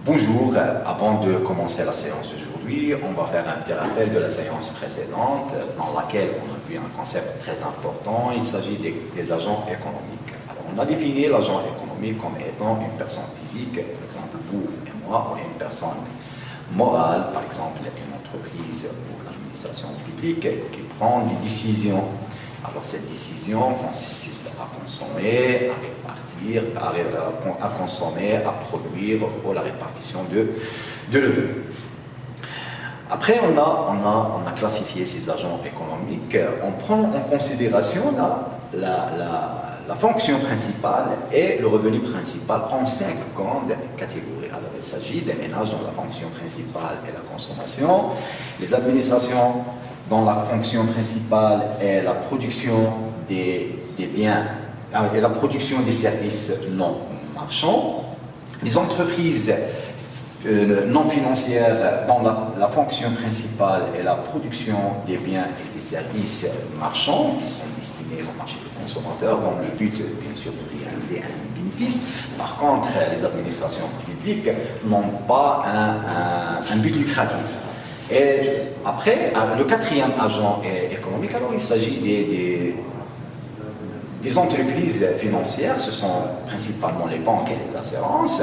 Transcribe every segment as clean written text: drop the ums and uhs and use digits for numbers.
Bonjour, avant de commencer la séance d'aujourd'hui, on va faire un petit rappel de la séance précédente dans laquelle on a vu un concept très important, il s'agit des agents économiques. Alors, on a défini l'agent économique comme étant une personne physique, par exemple vous et moi, ou une personne morale, par exemple une entreprise ou l'administration publique qui prend des décisions. Alors cette décision consiste à consommer, à répartir, à consommer, à produire ou la répartition de revenus. Après, on a classifié ces agents économiques. On prend en considération la fonction principale et le revenu principal en 5 grandes catégories. Alors, il s'agit des ménages dont la fonction principale est la consommation, les administrations dont la fonction principale est la production des biens et la production des services non marchands, les entreprises non financières dont la fonction principale est la production des biens et des services marchands qui sont destinés au marché des consommateurs dans le but, bien sûr, de réaliser un bénéfice. Par contre, les administrations publiques n'ont pas un but lucratif. Et après, le quatrième agent économique, alors il s'agit des entreprises financières, ce sont principalement les banques et les assurances.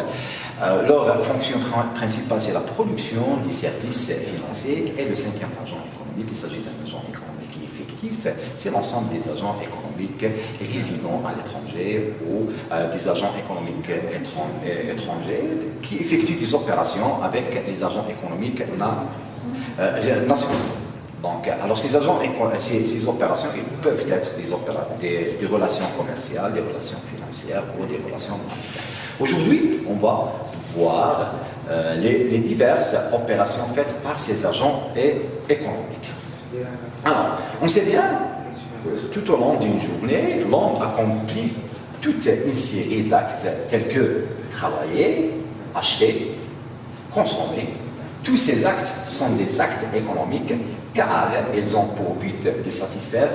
Leur fonction principale, c'est la production des services financiers. Et le cinquième agent économique, il s'agit d'un agent économique effectif, c'est l'ensemble des agents économiques résidant à l'étranger ou des agents économiques étrangers qui effectuent des opérations avec les agents économiques nationaux. Donc, alors ces opérations ils peuvent être des relations commerciales, des relations financières ou des relations monétaires. Aujourd'hui, on va voir les diverses opérations faites par ces agents économiques. Alors, on sait bien que tout au long d'une journée, l'homme accomplit toute une série d'actes tels que travailler, acheter, consommer. Tous ces actes sont des actes économiques car ils ont pour but de satisfaire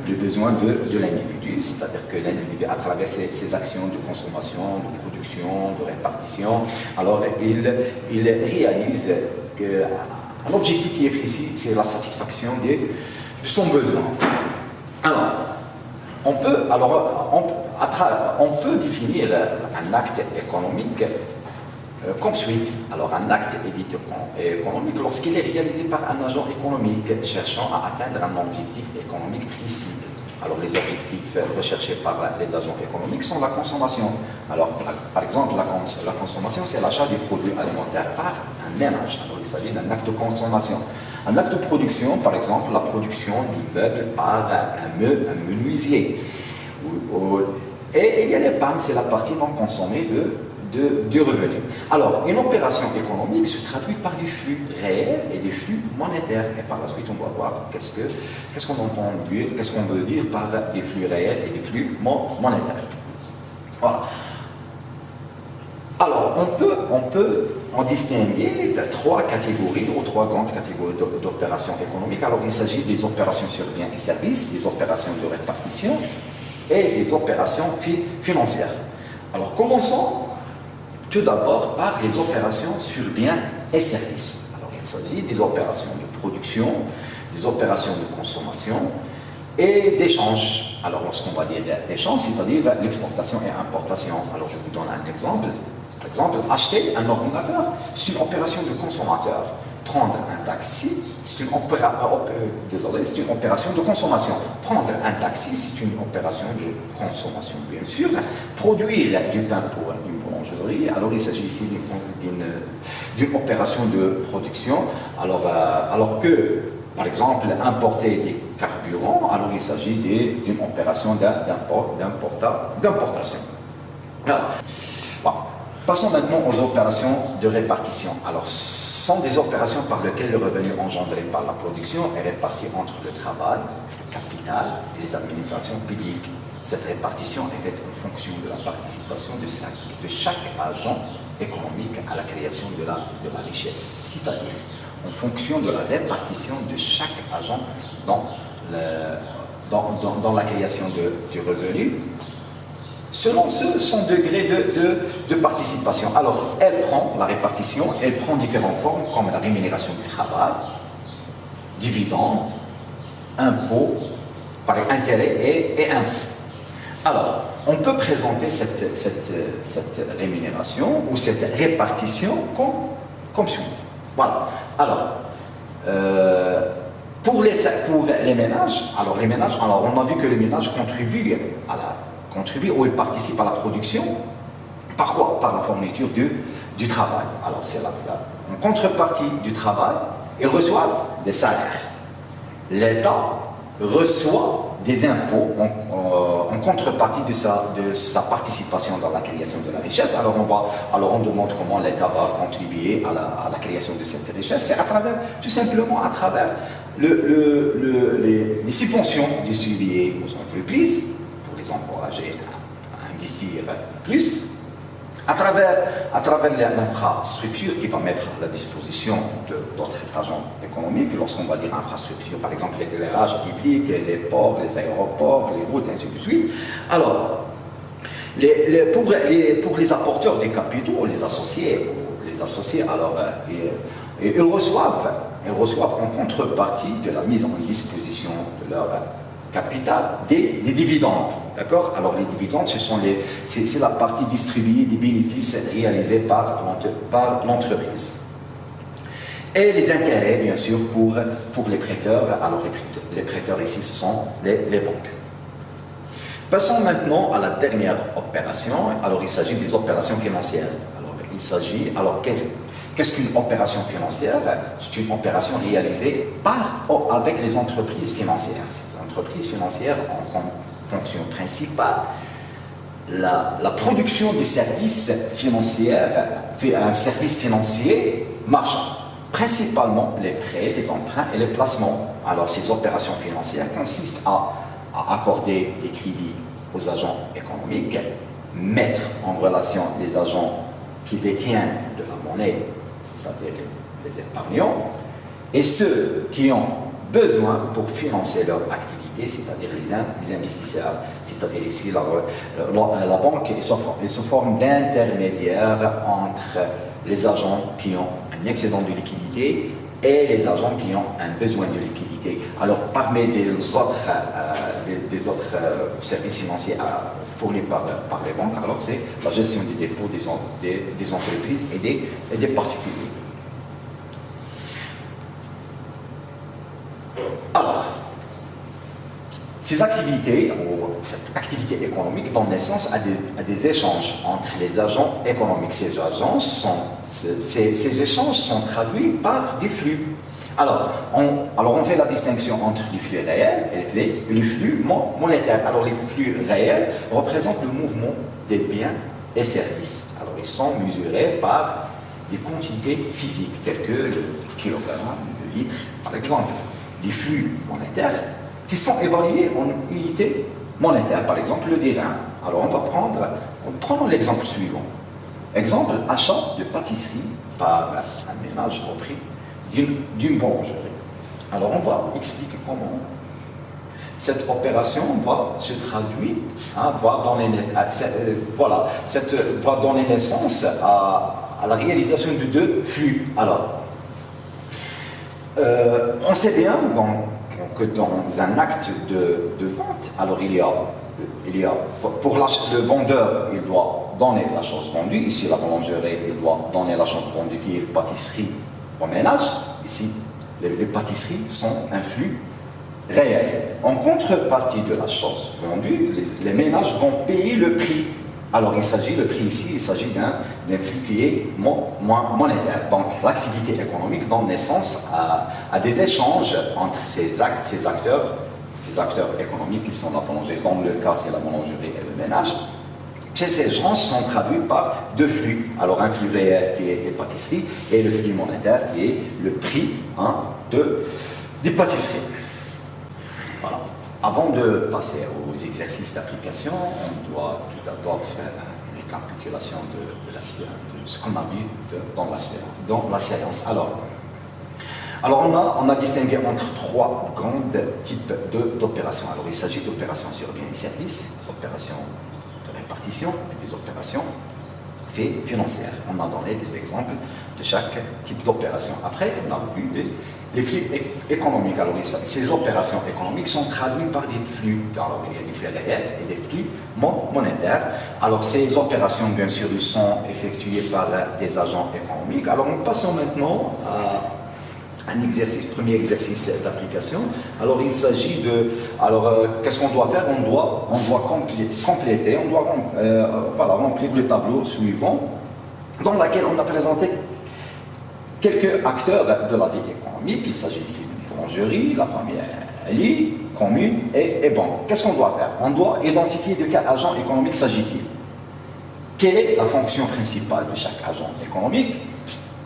les besoins de l'individu, c'est-à-dire que l'individu, à travers ses actions de consommation, de production, de répartition, alors il réalise un objectif qui est précis, c'est la satisfaction de son besoin. Alors, on peut définir un acte économique comme suite. Alors, un acte est dit économique lorsqu'il est réalisé par un agent économique cherchant à atteindre un objectif économique précis. Alors, les objectifs recherchés par les agents économiques sont la consommation. Alors, par exemple, la consommation, c'est l'achat des produits alimentaires par un ménage. Alors, il s'agit d'un acte de consommation. Un acte de production, par exemple, la production du meuble par un menuisier. Et il y a l'épargne, c'est la partie non consommée du revenu. Alors, une opération économique se traduit par des flux réels et des flux monétaires. Et par la suite, on va voir qu'est-ce qu'on entend dire, qu'est-ce qu'on veut dire par des flux réels et des flux monétaires. Voilà. Alors, on peut en distinguer trois catégories ou trois grandes catégories d'opérations économiques. Alors, il s'agit des opérations sur biens et services, des opérations de répartition et des opérations financières. Alors, commençons tout d'abord par les opérations sur biens et services. Alors, il s'agit des opérations de production, des opérations de consommation et d'échange. Alors, lorsqu'on va dire d'échange, c'est-à-dire l'exportation et importation. Alors, je vous donne un exemple. Par exemple, acheter un ordinateur, c'est une opération de consommateur. Prendre un taxi, c'est une opération de consommation. Prendre un taxi, c'est une opération de consommation, bien sûr. Produire du pain pour une boulangerie, alors il s'agit ici d'une opération de production. Alors que, par exemple, importer des carburants, alors il s'agit d'une opération d'importation. Alors, bon. Passons maintenant aux opérations de répartition. Alors, ce sont des opérations par lesquelles le revenu engendré par la production est réparti entre le travail, le capital et les administrations publiques. Cette répartition est faite en fonction de la participation de chaque agent économique à la création de la richesse, c'est-à-dire en fonction de la répartition de chaque agent dans la création du revenu. selon son degré de participation. Alors, la répartition, elle prend différentes formes, comme la rémunération du travail, dividendes, impôts, par intérêt et impôts. Alors, on peut présenter cette rémunération ou cette répartition comme suite. Voilà. Alors, pour les ménages, alors on a vu que les ménages contribuent ou ils participent à la production. Par quoi? Par la fourniture du travail. Alors, c'est là. En contrepartie du travail, ils reçoivent des salaires. L'État reçoit des impôts en contrepartie de sa participation dans la création de la richesse. Alors on demande comment l'État va contribuer à la création de cette richesse. C'est tout simplement à travers les subventions distribuées aux entreprises pour les encourager à investir plus. À travers l'infrastructure qui va mettre à la disposition d'autres agents économiques, lorsqu'on va dire infrastructure, par exemple l'éclairage public, les ports, les aéroports, les routes, ainsi de suite. Alors, pour les apporteurs des capitaux, les associés, alors, ils reçoivent en contrepartie de la mise en disposition de leur capital des dividendes, d'accord? Alors les dividendes, c'est la partie distribuée des bénéfices réalisés par l'entreprise. Et les intérêts, bien sûr, pour les prêteurs. Alors les prêteurs ici, ce sont les banques. Passons maintenant à la dernière opération. Alors il s'agit des opérations financières. Alors qu'est-ce qu'une opération financière? C'est une opération réalisée avec les entreprises financières. Ces entreprises financières ont comme fonction principale la production des services financiers, un service financier marchand, principalement les prêts, les emprunts et les placements. Alors ces opérations financières consistent à accorder des crédits aux agents économiques, mettre en relation les agents qui détiennent de la monnaie, c'est-à-dire les épargnants, et ceux qui ont besoin pour financer leur activité, c'est-à-dire les investisseurs, c'est-à-dire ici la banque est sous forme d'intermédiaire entre les agents qui ont un excédent de liquidité et les agents qui ont un besoin de liquidité. Alors parmi des autres services financiers fournis par les banques, alors c'est la gestion des dépôts des entreprises et des particuliers. Alors, ces activités, ou cette activité économique donne naissance à des échanges entre les agents économiques. Ces échanges sont traduits par des flux. Alors on fait la distinction entre les flux réels et les flux monétaires. Alors les flux réels représentent le mouvement des biens et services. Alors ils sont mesurés par des quantités physiques telles que le kilogramme, le litre, par exemple. Les flux monétaires qui sont évalués en unités monétaires, par exemple le dirham. Alors prenons l'exemple suivant. Exemple, achat de pâtisserie par un ménage au prix d'une boulangerie. Alors on va expliquer comment cette opération va se traduire, va donner naissance à la réalisation de deux flux. Alors, on sait bien que dans un acte de vente, alors il y a pour le vendeur, il doit donner la chose vendue. Ici, la boulangerie, il doit donner la chose vendue qui est pâtisserie au ménage. Ici, les pâtisseries sont un flux réel. En contrepartie de la chose vendue, les ménages vont payer le prix. Alors il s'agit d'un flux qui est monétaire. Donc l'activité économique donne naissance à des échanges entre ces acteurs économiques qui sont la boulangerie. Dans le cas, c'est la boulangerie et le ménage. Ces échanges sont traduits par deux flux. Alors un flux réel qui est les pâtisseries et le flux monétaire qui est le prix des pâtisseries. Voilà. Avant de passer aux exercices d'application, on doit tout d'abord faire une récapitulation de ce qu'on a vu dans la séance. Alors on a distingué entre trois grands types d'opérations. Alors il s'agit d'opérations sur biens et services, des opérations de répartition et des opérations financières. On a donné des exemples de chaque type d'opération. Après, on a vu les flux économiques. Alors, ces opérations économiques sont traduites par des flux. Alors, il y a des flux réels et des flux monétaires. Alors, ces opérations, bien sûr, sont effectuées par des agents économiques. Alors, nous passons maintenant à un exercice, premier exercice d'application. Alors, il s'agit de... Alors, qu'est-ce qu'on doit faire? On doit compléter, on doit remplir le tableau suivant, dans lequel on a présenté quelques acteurs de la vie économique. Il s'agit ici d'une boulangerie, la famille Ali, commune et banque. Qu'est-ce qu'on doit faire? On doit identifier de quel agent économique s'agit-il. Quelle est la fonction principale de chaque agent économique?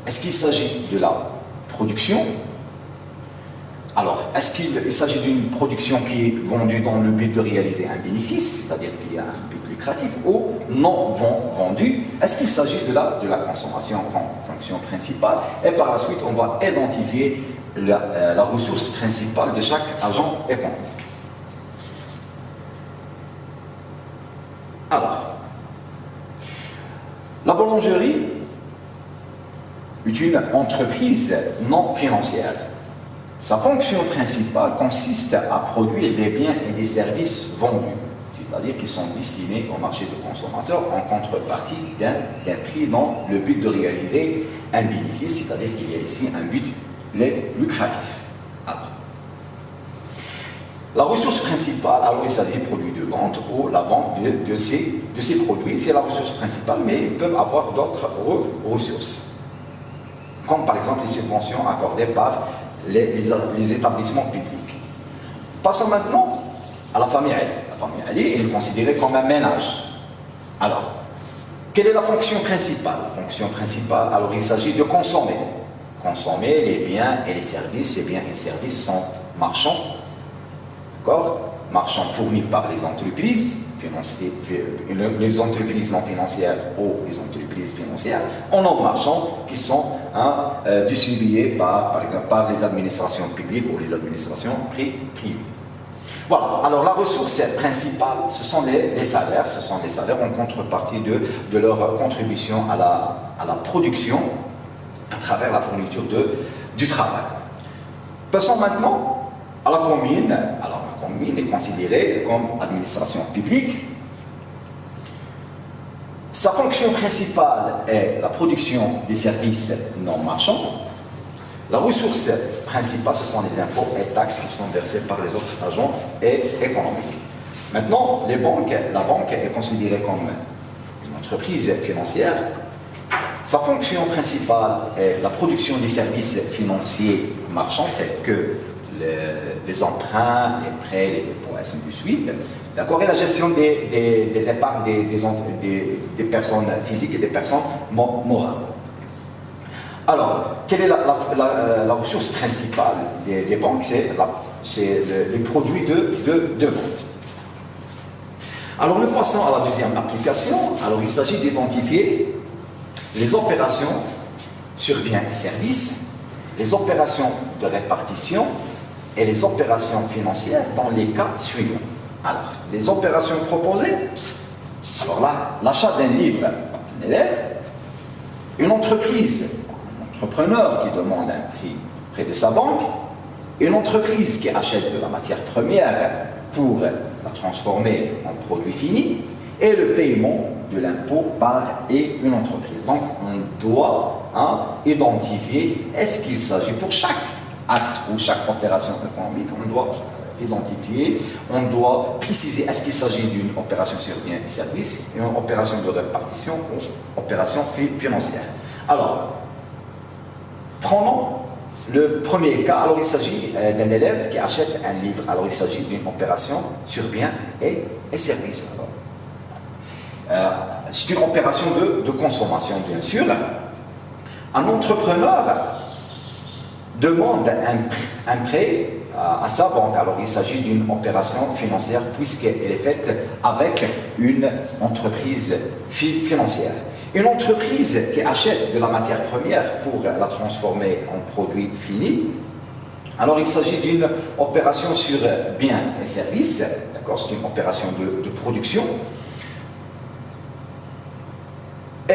Est-ce qu'il s'agit de la production? Alors, est-ce qu'il s'agit d'une production qui est vendue dans le but de réaliser un bénéfice, c'est-à-dire qu'il y a un but lucratif, ou non vendue? Est-ce qu'il s'agit de la consommation comme fonction principale? Et par la suite, on va identifier la ressource principale de chaque agent économique. Alors, la boulangerie est une entreprise non financière. Sa fonction principale consiste à produire des biens et des services vendus, c'est-à-dire qui sont destinés au marché de consommateurs en contrepartie d'un prix dans le but de réaliser un bénéfice, c'est-à-dire qu'il y a ici un but lucratif. Alors, la ressource principale, alors il s'agit de produits de vente ou la vente de ces produits, c'est la ressource principale, mais ils peuvent avoir d'autres ressources, comme par exemple les subventions accordées par les établissements publics. Passons maintenant à la famille Ali. La famille Ali est considérée comme un ménage. Alors, quelle est la fonction principale? La fonction principale, alors il s'agit de consommer. Consommer les biens et les services. Ces biens et services sont marchands, d'accord? Marchands fournis par les entreprises non financières ou les entreprises financières, en non marchands qui sont distribués par exemple, par les administrations publiques ou les administrations privées. Voilà, alors la ressource principale, ce sont les salaires. Ce sont les salaires en contrepartie de leur contribution à la production à travers la fourniture du travail. Passons maintenant à la commune. Alors, la commune est considérée comme administration publique. Sa fonction principale est la production des services non marchands. La ressource principale, ce sont les impôts et taxes qui sont versés par les autres agents économiques. Maintenant, la banque est considérée comme une entreprise financière. Sa fonction principale est la production des services financiers marchands tels que les emprunts, les prêts, les dépôts, et ainsi de suite. D'accord? Et la gestion des épargnes des personnes physiques et des personnes morales. Alors, quelle est la ressource principale des banques? C'est les produits de vente. Alors, nous passons à la deuxième application. Alors, il s'agit d'identifier les opérations sur biens et services, les opérations de répartition et les opérations financières dans les cas suivants. Alors, les opérations proposées, alors là, l'achat d'un livre par un élève, une entreprise, un entrepreneur qui demande un prix près de sa banque, une entreprise qui achète de la matière première pour la transformer en produit fini, et le paiement de l'impôt par une entreprise. Donc, on doit identifier, est-ce qu'il s'agit pour chaque acte ou chaque opération économique, on doit identifier, on doit préciser, est-ce qu'il s'agit d'une opération sur biens et services, une opération de répartition ou opération financière. Alors, prenons le premier cas. Alors, il s'agit d'un élève qui achète un livre. Alors, il s'agit d'une opération sur biens et services. C'est une opération de consommation, bien sûr. Un entrepreneur demande un prêt à sa banque. Alors, il s'agit d'une opération financière puisqu'elle est faite avec une entreprise financière. Une entreprise qui achète de la matière première pour la transformer en produit fini. Alors, il s'agit d'une opération sur biens et services. D'accord, c'est une opération de production.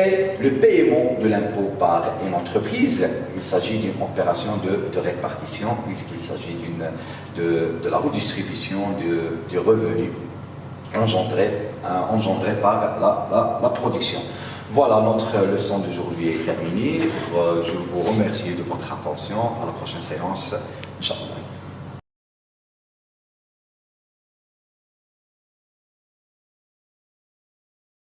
et le paiement de l'impôt par une entreprise. Il s'agit d'une opération de répartition puisqu'il s'agit de la redistribution du revenu engendré par la production. Voilà, notre leçon d'aujourd'hui est terminée. Je vous remercie de votre attention. À la prochaine séance. Inch'Allah.